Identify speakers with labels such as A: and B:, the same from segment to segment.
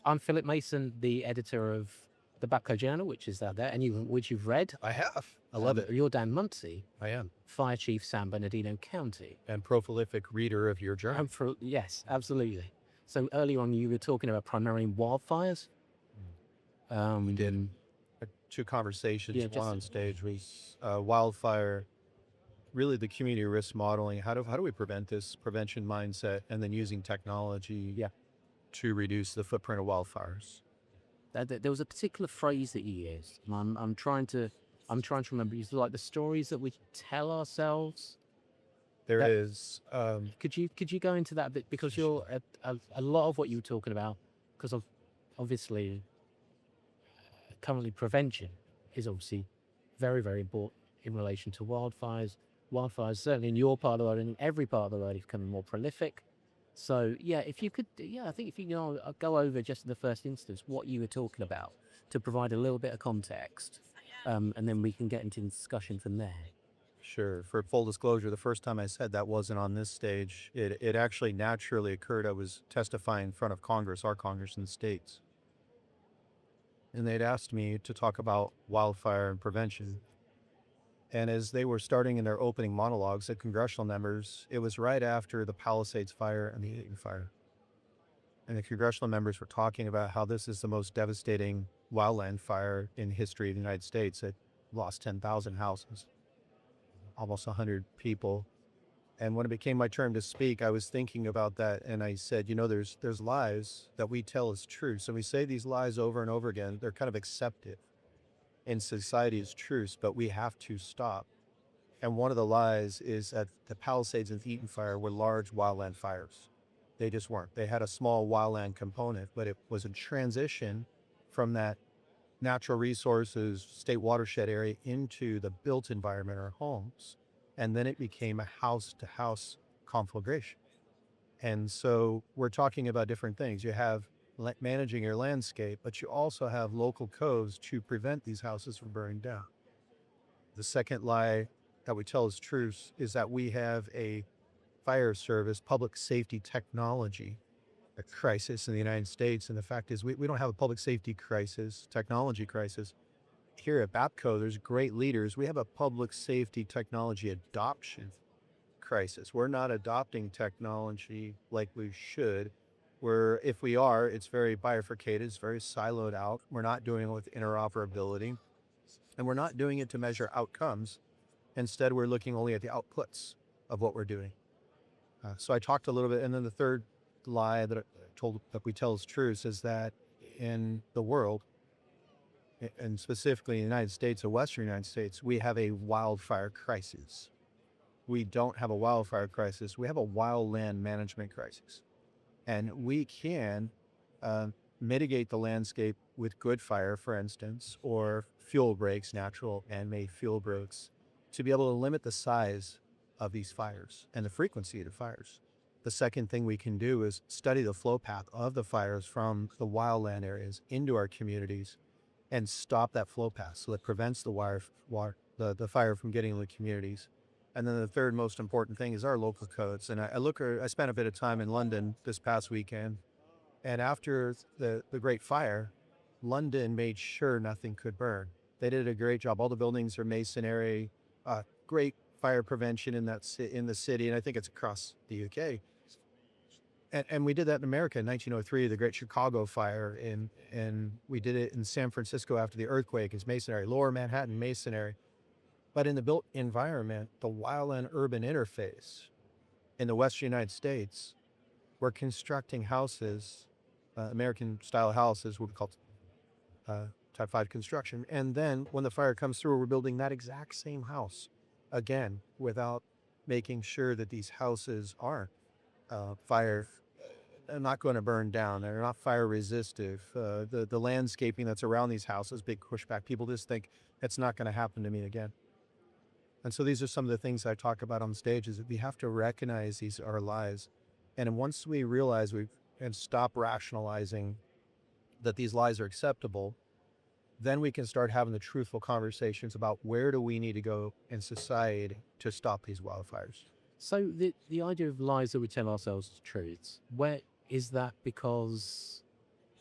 A: I'm Philip Mason, the editor of the Babco Journal, which is out there, and which you've read.
B: I have. I love it.
A: You're Dan Munsey,
B: I am.
A: Fire Chief San Bernardino County.
B: And prolific reader of your journal.
A: Yes, absolutely. So earlier on, you were talking about primarily wildfires.
B: We did 2 conversations.
A: Yeah,
B: one on stage was wildfire, really the community risk modeling. How do we prevent this prevention mindset, and then using technology to reduce the footprint of wildfires.
A: There was a particular phrase that you used. And I'm trying to remember. It's like the stories that we tell ourselves.
B: There is.
A: Could you go into that a bit, because you're a lot of what you were talking about, because of obviously currently prevention is obviously very, very important in relation to wildfires. Wildfires, certainly in your part of the world and in every part of the world, is becoming more prolific. So if you could, I think if you can go over just in the first instance what you were talking about to provide a little bit of context, and then we can get into the discussion from there.
B: Sure. For full disclosure, the first time I said that wasn't on this stage. It actually naturally occurred. I was testifying in front of Congress, our Congress in the States. And they'd asked me to talk about wildfire and prevention. And as they were starting in their opening monologues, the congressional members, it was right after the Palisades fire and the Eaton fire. And the congressional members were talking about how this is the most devastating wildland fire in history of the United States. It lost 10,000 houses, almost 100 people. And when it became my turn to speak, I was thinking about that. And I said, there's lies that we tell as true. So we say these lies over and over again. They're kind of accepted in society as truths, but we have to stop. And one of the lies is that the Palisades and the Eaton fire were large wildland fires. They just weren't. They had a small wildland component, but it was a transition from that natural resources, state watershed area into the built environment, our homes. And then it became a house-to-house conflagration. And so we're talking about different things. You have managing your landscape, but you also have local codes to prevent these houses from burning down. The second lie that we tell as truth is that we have a fire service, public safety technology, a crisis in the United States. And the fact is we don't have a public safety crisis, technology crisis. Here at BAPCO, there's great leaders. We have a public safety technology adoption crisis. We're not adopting technology like we should. If we are, it's very bifurcated, it's very siloed out. We're not doing it with interoperability, and we're not doing it to measure outcomes. Instead, we're looking only at the outputs of what we're doing. So I talked a little bit, and then the third lie that we tell as truth is that in the world, and specifically in the United States, the Western United States, we have a wildfire crisis. We don't have a wildfire crisis. We have a wildland management crisis. And we can mitigate the landscape with good fire, for instance, or fuel breaks, natural man-made fuel breaks, to be able to limit the size of these fires and the frequency of the fires. The second thing we can do is study the flow path of the fires from the wildland areas into our communities and stop that flow path so that prevents the fire from getting in the communities. And then the third most important thing is our local codes. And I spent a bit of time in London this past weekend. And after the Great Fire, London made sure nothing could burn. They did a great job. All the buildings are masonry, great fire prevention in the city. And I think it's across the UK. And we did that in America in 1903, the Great Chicago Fire. And we did it in San Francisco after the earthquake. It's masonry. Lower Manhattan, masonry. But in the built environment, the wildland urban interface in the Western United States, we're constructing houses, American-style houses, what we call Type 5 construction. And then when the fire comes through, we're building that exact same house again without making sure that these houses aren't not going to burn down. They're not fire resistive. The landscaping that's around these houses, big pushback. People just think it's not going to happen to me again. And so these are some of the things I talk about on stage, is that we have to recognize these are lies. And once we realize and stop rationalizing that these lies are acceptable, then we can start having the truthful conversations about where do we need to go in society to stop these wildfires.
A: So the idea of lies that we tell ourselves as truths, where is that? Because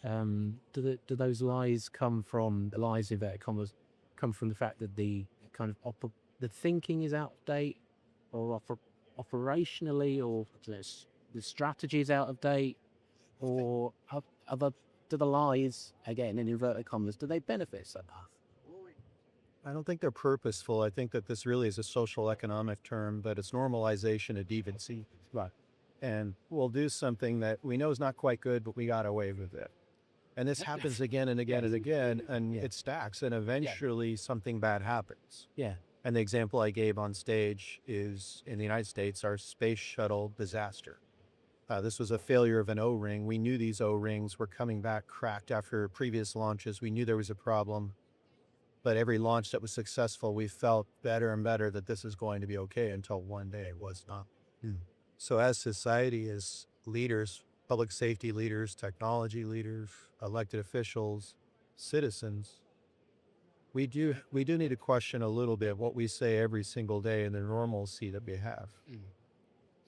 A: do those lies come from the lies inverted commas come from the fact that the kind of the thinking is out of date, or operationally, or the strategy is out of date, or other do the lies, again in inverted commas, do they benefit somehow?
B: I don't think they're purposeful. I think that this really is a social economic term, but it's normalization of deviancy.
A: Right.
B: And we'll do something that we know is not quite good, but we got away with it. And this happens again and again and again, and it stacks, and eventually something bad happens.
A: Yeah.
B: And the example I gave on stage is in the United States, our space shuttle disaster. This was a failure of an O-ring. We knew these O-rings were coming back cracked after previous launches. We knew there was a problem. But every launch that was successful, we felt better and better that this is going to be okay, until one day it was not. So as society, as leaders, public safety leaders, technology leaders, elected officials, citizens, we do need to question a little bit what we say every single day and the normalcy that we have.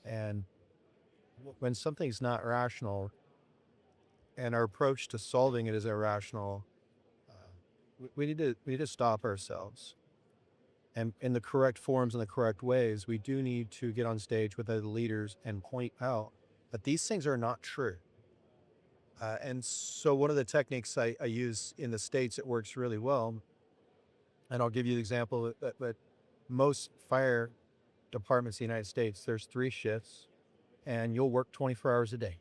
B: And when something's not rational and our approach to solving it is irrational, we need to stop ourselves. And in the correct forms and the correct ways, we do need to get on stage with other leaders and point out that these things are not true. And so one of the techniques I use in the States, it works really well. And I'll give you the example that most fire departments in the United States, there's 3 shifts and you'll work 24 hours a day.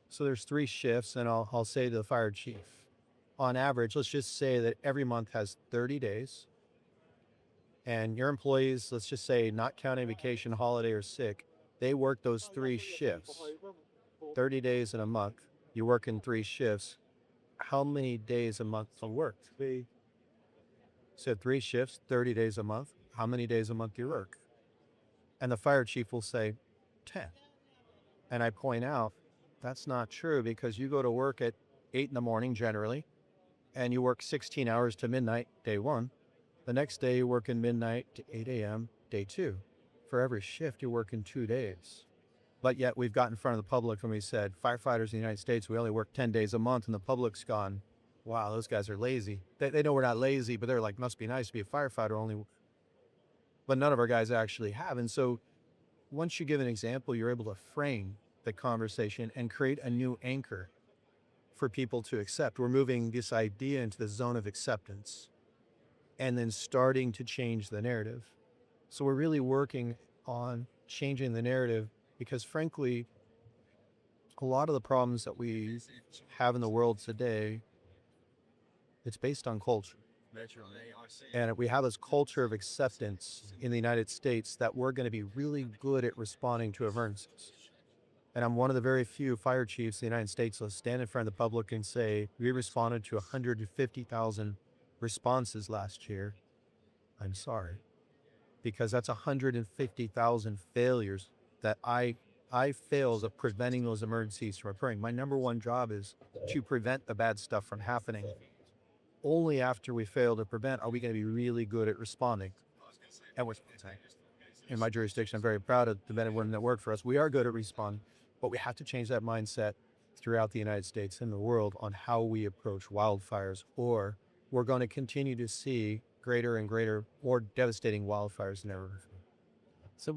B: So there's 3 shifts, and I'll say to the fire chief, on average, let's just say that every month has 30 days. And your employees, let's just say, not counting vacation, holiday, or sick, they work those 3 shifts, 30 days in a month. You work in 3 shifts. How many days a month do you work? So 3 shifts, 30 days a month. How many days a month do you work? And the fire chief will say 10. And I point out, that's not true, because you go to work at 8 in the morning generally, and you work 16 hours to midnight, day 1. The next day you work in midnight to 8 a.m., day 2. For every shift, you're working 2 days. But yet we've got in front of the public and we said, firefighters in the United States, we only work 10 days a month, and the public's gone, wow, those guys are lazy. They know we're not lazy, but they're like, must be nice to be a firefighter only. But none of our guys actually have. And so once you give an example, you're able to frame the conversation and create a new anchor for people to accept. We're moving this idea into the zone of acceptance and then starting to change the narrative. So we're really working on changing the narrative, because frankly, a lot of the problems that we have in the world today, it's based on culture. And we have this culture of acceptance in the United States that we're going to be really good at responding to emergencies. And I'm one of the very few fire chiefs in the United States that stand in front of the public and say, we responded to 150,000 responses last year. I'm sorry, because that's 150,000 failures that I failed at preventing those emergencies from occurring. My number one job is to prevent the bad stuff from happening. Only after we fail to prevent are we going to be really good at responding. And in my jurisdiction, I'm very proud of the men and women that work for us. We are good at responding, but we have to change that mindset throughout the United States and the world on how we approach wildfires, or we're going to continue to see greater and greater, more devastating wildfires than ever before.
A: So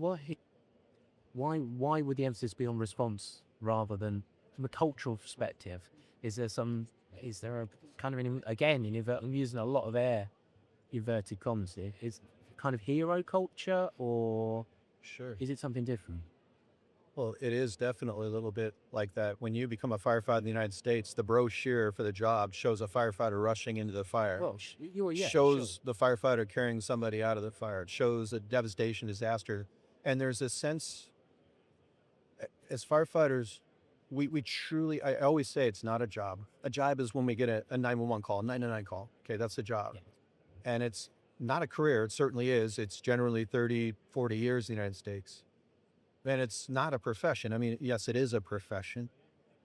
A: why would the emphasis be on response rather than, from a cultural perspective? Is there a kind of, I'm using a lot of inverted commas here, is kind of hero culture, or
B: Sure.
A: is it something different?
B: Well, it is definitely a little bit like that. When you become a firefighter in the United States, the brochure for the job shows a firefighter rushing into the fire.
A: Well,
B: shows the firefighter carrying somebody out of the fire. It shows a devastation, disaster. And there's a sense, as firefighters, we truly, I always say it's not a job. A job is when we get a 911 call, a 999 call. Okay, that's a job. Yeah. And it's not a career. It certainly is. It's generally 30, 40 years in the United States. And it's not a profession. I mean, yes, it is a profession,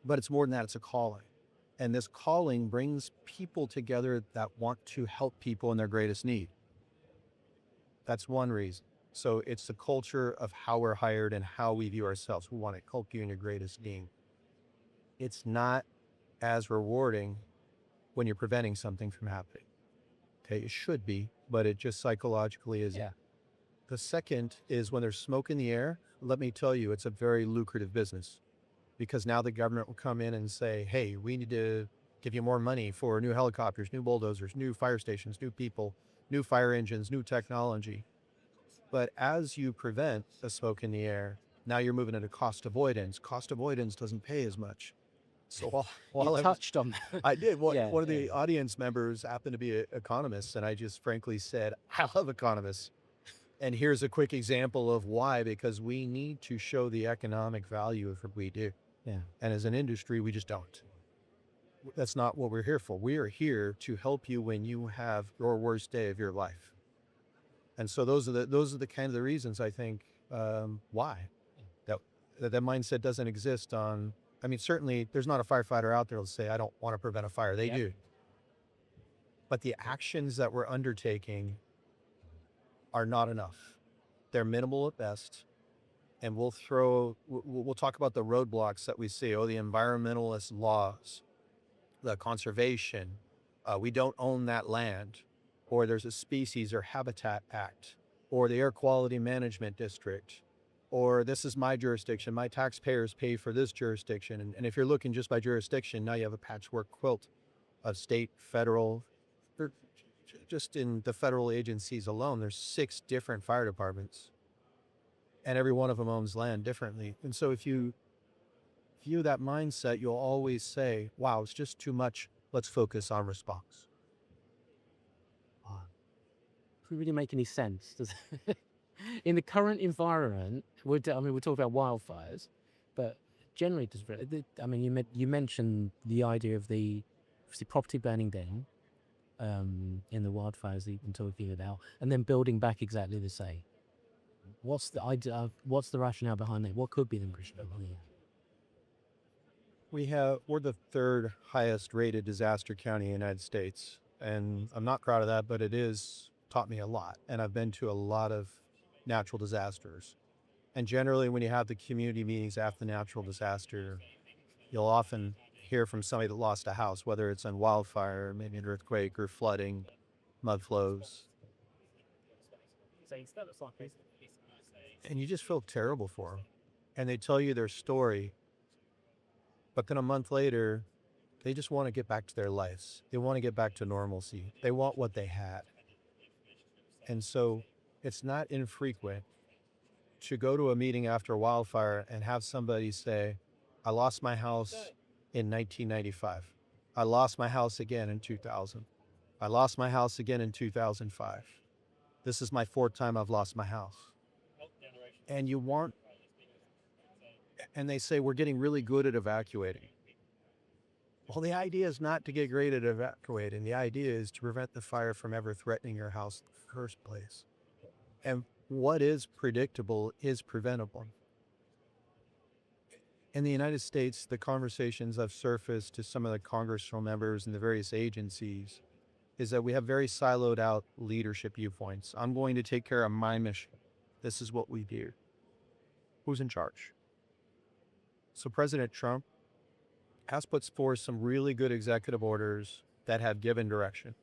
B: but it's more than that. It's a calling. And this calling brings people together that want to help people in their greatest need. That's one reason. So it's the culture of how we're hired and how we view ourselves. We want to hold you in your great esteem. It's not as rewarding when you're preventing something from happening. Okay, it should be, but it just psychologically isn't.
A: Yeah.
B: The second is when there's smoke in the air, let me tell you, it's a very lucrative business, because now the government will come in and say, hey, we need to give you more money for new helicopters, new bulldozers, new fire stations, new people, new fire engines, new technology. But as you prevent the smoke in the air, now you're moving into cost avoidance. Cost avoidance doesn't pay as much. So while
A: You touched on that.
B: I did. One
A: Yeah,
B: of the audience members happened to be an economist, and I just frankly said, I love economists. And here's a quick example of why, because we need to show the economic value of what we do.
A: Yeah.
B: And as an industry, we just don't. That's not what we're here for. We are here to help you when you have your worst day of your life. And so those are the kind of the reasons I think why that mindset doesn't exist on. I mean, certainly there's not a firefighter out there who'll say, I don't want to prevent a fire. They do. But the actions that we're undertaking are not enough. They're minimal at best. And we'll talk about the roadblocks that we see. The environmentalist laws, the conservation, we don't own that land, or there's a species or habitat act, or the air quality management district, or this is my jurisdiction, my taxpayers pay for this jurisdiction. And if you're looking just by jurisdiction, now you have a patchwork quilt of state, federal, just in the federal agencies alone, there's 6 different fire departments, and every one of them owns land differently. And so if you view that mindset, you'll always say, wow, it's just too much. Let's focus on response.
A: Doesn't really make any sense, does it? In the current environment, we're talking about wildfires, but generally, you mentioned the idea of the property burning down in the wildfires that you've been talking about, and then building back exactly the same. What's the idea? What's the rationale behind it? What could be the rationale behind it?
B: We're the 3rd highest rated disaster county in the United States, and I'm not proud of that, but it is taught me a lot. And I've been to a lot of natural disasters. And generally, when you have the community meetings after the natural disaster, you'll often hear from somebody that lost a house, whether it's on wildfire, maybe an earthquake or flooding, mud flows. And you just feel terrible for them. And they tell you their story, but then a month later, they just want to get back to their lives. They want to get back to normalcy. They want what they had. And so it's not infrequent to go to a meeting after a wildfire and have somebody say, I lost my house in 1995. I lost my house again in 2000. I lost my house again in 2005. This is my 4th time I've lost my house. And they say, we're getting really good at evacuating. Well, the idea is not to get great at evacuating. The idea is to prevent the fire from ever threatening your house in the first place. And what is predictable is preventable. In the United States, the conversations I've surfaced to some of the congressional members and the various agencies is that we have very siloed out leadership viewpoints. I'm going to take care of my mission. This is what we do. Who's in charge? So President Trump has put forth some really good executive orders that have given direction.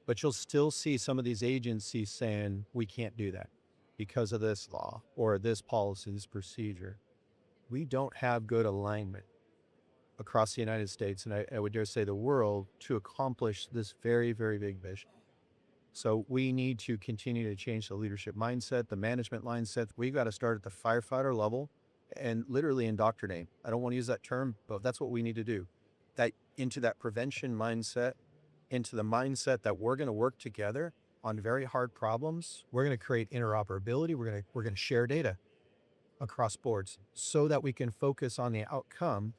B: But you'll still see some of these agencies saying, we can't do that because of this law or this policy, this procedure. We don't have good alignment across the United States, and I would dare say the world, to accomplish this very, very big vision. So we need to continue to change the leadership mindset, the management mindset. We've got to start at the firefighter level and literally indoctrinate. I don't want to use that term, but that's what we need to do. That into that prevention mindset, into the mindset that we're going to work together on very hard problems. We're going to create interoperability. We're going to share data across boards so that we can focus on the outcome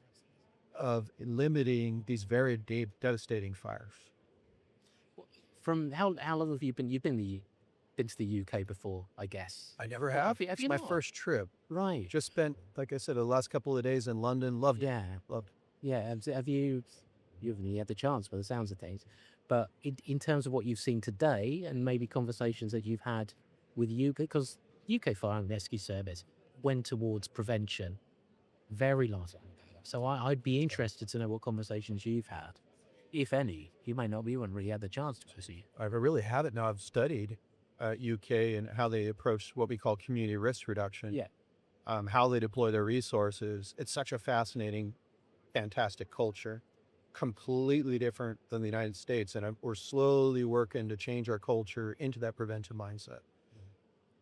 B: of limiting these very devastating fires.
A: From how long have you been? You've been to the UK before, I guess.
B: I never have.
A: Have
B: It's
A: you
B: my
A: not?
B: first trip.
A: Right.
B: Just spent, like I said, the last couple of days in London. Loved it.
A: Yeah.
B: Loved it.
A: Yeah. Have you? You haven't had the chance, by the sounds of things. But in terms of what you've seen today, and maybe conversations that you've had with UK, because UK Fire and Rescue Service went towards prevention very long time ago. So I'd be interested to know what conversations you've had, if any. You may not be one really had the chance to pursue.
B: I really haven't. Now I've studied UK and how they approach what we call community risk reduction.
A: Yeah.
B: How they deploy their resources. It's such a fascinating, fantastic culture, completely different than the United States. And we're slowly working to change our culture into that preventive mindset.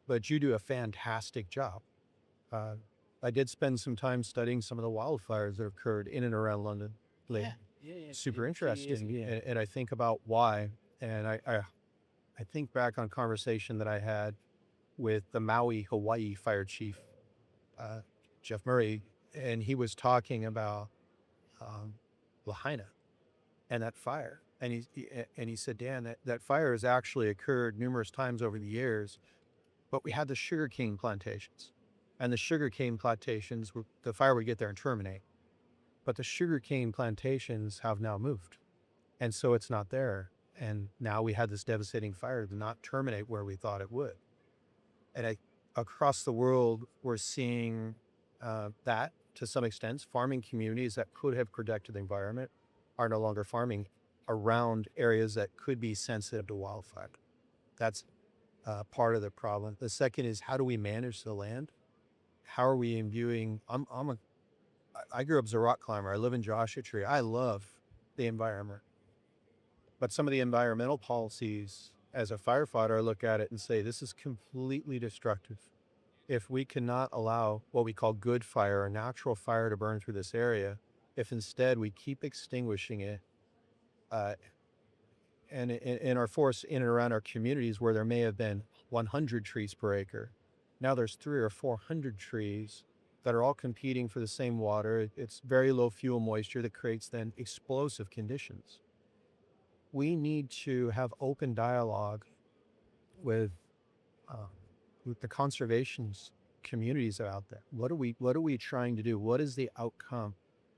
B: But you do a fantastic job. I did spend some time studying some of the wildfires that have occurred in and around London lately.
A: Yeah.
B: Super interesting. And I think about why. And I think back on a conversation that I had with the Maui, Hawaii Fire Chief, Jeff Murray, and he was talking about Lahaina and that fire. And he said, Dan, that fire has actually occurred numerous times over the years, but we had the sugarcane plantations. And the sugarcane plantations, the fire would get there and terminate. But the sugarcane plantations have now moved. And so it's not there. And now we had this devastating fire to not terminate where we thought it would. And across the world, we're seeing that to some extent. Farming communities that could have protected the environment are no longer farming around areas that could be sensitive to wildfire. That's part of the problem. The second is, how do we manage the land? How are we imbuing? I grew up as a rock climber. I live in Joshua Tree. I love the environment. But some of the environmental policies, as a firefighter, I look at it and say, this is completely destructive. If we cannot allow what we call good fire, or natural fire, to burn through this area, if instead we keep extinguishing it, and in our forests, in and around our communities where there may have been 100 trees per acre, now there's 300 or 400 trees that are all competing for the same water. It's very low fuel moisture that creates then explosive conditions. We need to have open dialogue with the conservation communities out there. What are we trying to do? What is the outcome?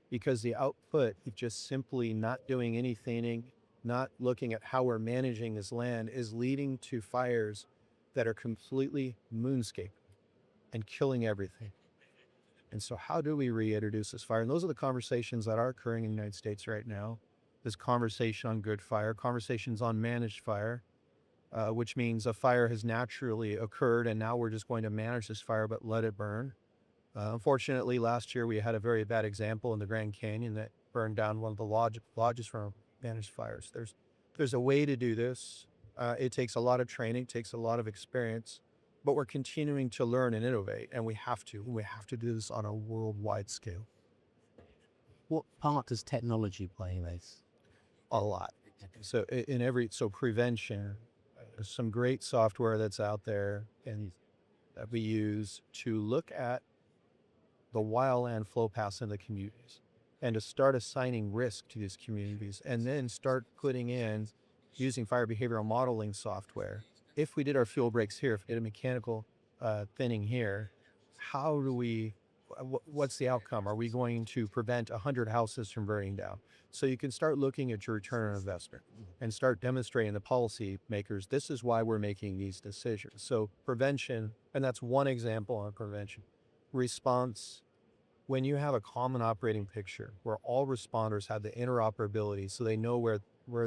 B: Because the output of just simply not doing anything, not looking at how we're managing this land, is leading to fires that are completely moonscape and killing everything. And so how do we reintroduce this fire? And those are the conversations that are occurring in the United States right now. This conversation on good fire, conversations on managed fire, which means a fire has naturally occurred and now we're just going to manage this fire but let it burn. Unfortunately, last year we had a very bad example in the Grand Canyon that burned down one of the lodges from managed fires. There's a way to do this. It takes a lot of training, takes a lot of experience, but we're continuing to learn and innovate, and we have to. We have to do this on a worldwide scale.
A: What part does technology play in this?
B: A lot. So prevention, there's some great software that's out there and that we use to look at the wildland flow paths in the communities and to start assigning risk to these communities, and then start putting in, using fire behavioral modeling software. If we did our fuel breaks here, if we did a mechanical thinning here, what's the outcome? Are we going to prevent 100 houses from burning down? So you can start looking at your return on investment and start demonstrating to policy makers, this is why we're making these decisions. So prevention, and that's one example on prevention. Response, when you have a common operating picture where all responders have the interoperability, so they know where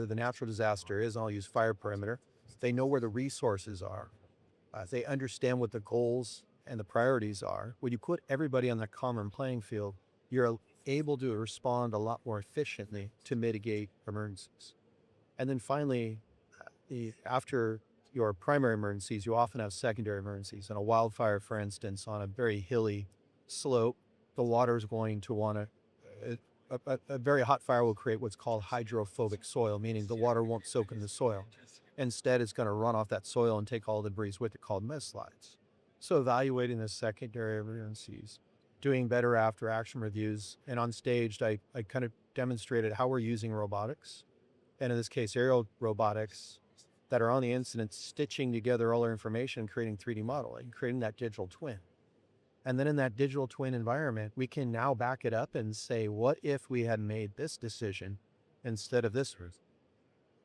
B: the natural disaster is, and I'll use fire perimeter, they know where the resources are. They understand what the goals and the priorities are. When you put everybody on that common playing field, you're able to respond a lot more efficiently to mitigate emergencies. And then finally, after your primary emergencies, you often have secondary emergencies. In a wildfire, for instance, on a very hilly slope, the water is going to want to, a very hot fire will create what's called hydrophobic soil, meaning the water won't soak in the soil. Instead, it's going to run off that soil and take all the debris with it, called mudslides. So evaluating the secondary emergencies, doing better after action reviews, and on stage, I kind of demonstrated how we're using robotics, and in this case, aerial robotics that are on the incident, stitching together all our information, creating 3D modeling, creating that digital twin. And then in that digital twin environment, we can now back it up and say, what if we had made this decision instead of this route?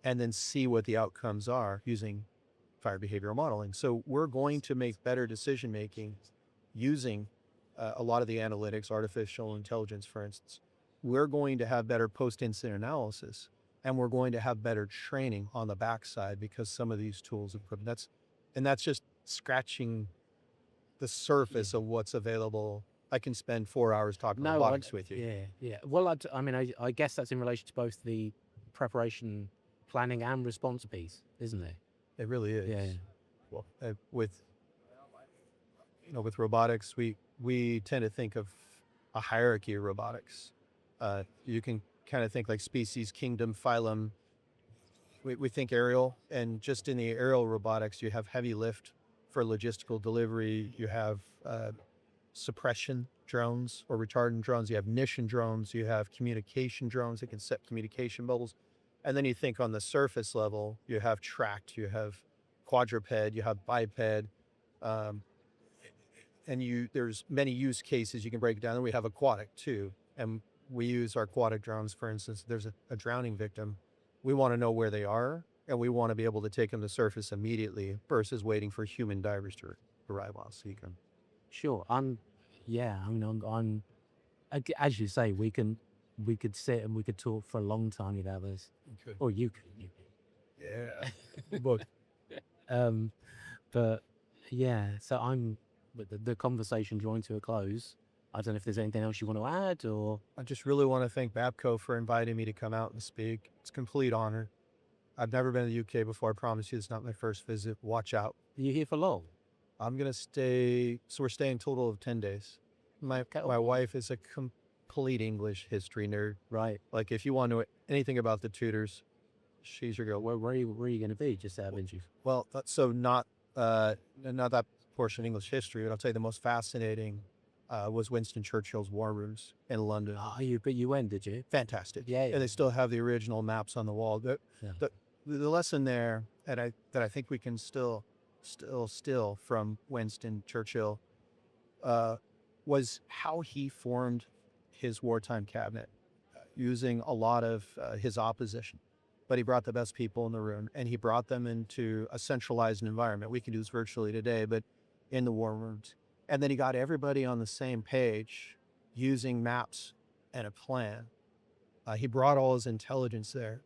B: And then see what the outcomes are using fire behavioral modeling. So we're going to make better decision making using a lot of the analytics, artificial intelligence, for instance. We're going to have better post-incident analysis, and we're going to have better training on the backside because some of these tools have put that's just scratching the surface of what's available. I can spend 4 hours talking robotics with you.
A: Yeah. Well, I mean, I guess that's in relation to both the preparation, planning, and response piece, isn't it?
B: It really is.
A: Yeah.
B: Well, with robotics, we tend to think of a hierarchy of robotics. You can kind of think like species, kingdom, phylum. We think aerial, and just in the aerial robotics, you have heavy lift for logistical delivery. You have suppression drones or retardant drones. You have mission drones. You have communication drones that can set communication bubbles. And then you think on the surface level, you have tracked, you have quadruped, you have biped, and there's many use cases you can break it down. And we have aquatic too. And we use our aquatic drones, for instance, there's a drowning victim. We want to know where they are, and we want to be able to take them to surface immediately versus waiting for human divers to arrive on. So you can.
A: Sure. Yeah. I mean, as you say, we could sit and we could talk for a long time about this.
B: Okay.
A: Or you could.
B: Yeah. But
A: But yeah, so with the conversation drawing to a close. I don't know if there's anything else you want to add, or
B: I just really want to thank Babco for inviting me to come out and speak. It's a complete honor. I've never been to the UK before. I promise you, it's not my first visit. Watch out.
A: are you here for long?
B: I'm going to stay. So we're staying a total of 10 days. My wife is a complete English history nerd.
A: Right.
B: Like if you want to know anything about the Tudors, she's your girl.
A: Where are you going to be? Just out of interest.
B: Well, so not that portion of English history, but I'll tell you the most fascinating was Winston Churchill's war rooms in London.
A: Oh, but you went, did you?
B: Fantastic.
A: Yeah.
B: And they still have the original maps on the wall. The lesson there that I think we can still from Winston Churchill was how he formed his wartime cabinet using a lot of his opposition. But he brought the best people in the room, and he brought them into a centralized environment. We can do this virtually today, but in the war rooms. And then he got everybody on the same page using maps and a plan. He brought all his intelligence there.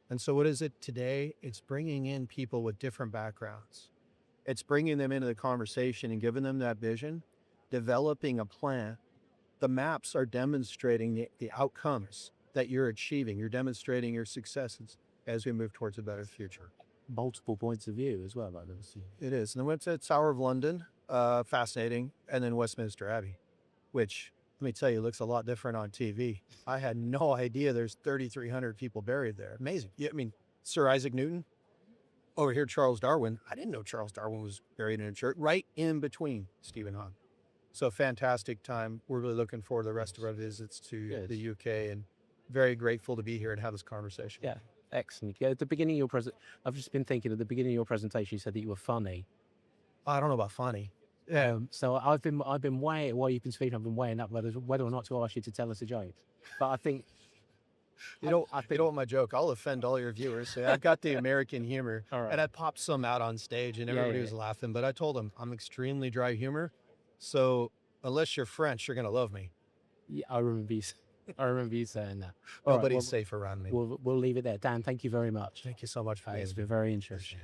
B: And so what is it today? It's bringing in people with different backgrounds. It's bringing them into the conversation and giving them that vision, developing a plan. The maps are demonstrating the outcomes that you're achieving. You're demonstrating your successes as we move towards a better future.
A: Multiple points of view as well.
B: It is. And then went to Tower of London, fascinating, and then Westminster Abbey, which, let me tell you, looks a lot different on TV. I had no idea there's 3,300 people buried there. Amazing. Yeah, I mean, Sir Isaac Newton, over here Charles Darwin. I didn't know Charles Darwin was buried in a church right in between Stephen Hawking. So fantastic time. We're really looking forward to the rest of our visits to the UK, and very grateful to be here and have this conversation.
A: Yeah, excellent. Yeah, at the beginning of your I've just been thinking at the beginning of your presentation, you said that you were funny.
B: I don't know about funny.
A: So I've been weighing, while you've been speaking, I've been weighing up whether or not to ask you to tell us a joke. But I think
B: you don't want my joke. I'll offend all your viewers. So I've got the American humor, and I popped some out on stage, and everybody was laughing. But I told them I'm extremely dry humor, so unless you're French, you're gonna love me.
A: Yeah, I remember you saying that.
B: Well, but he's safe around me.
A: We'll leave it there. Dan, thank you very much.
B: Thank you so much for
A: It's been very interesting.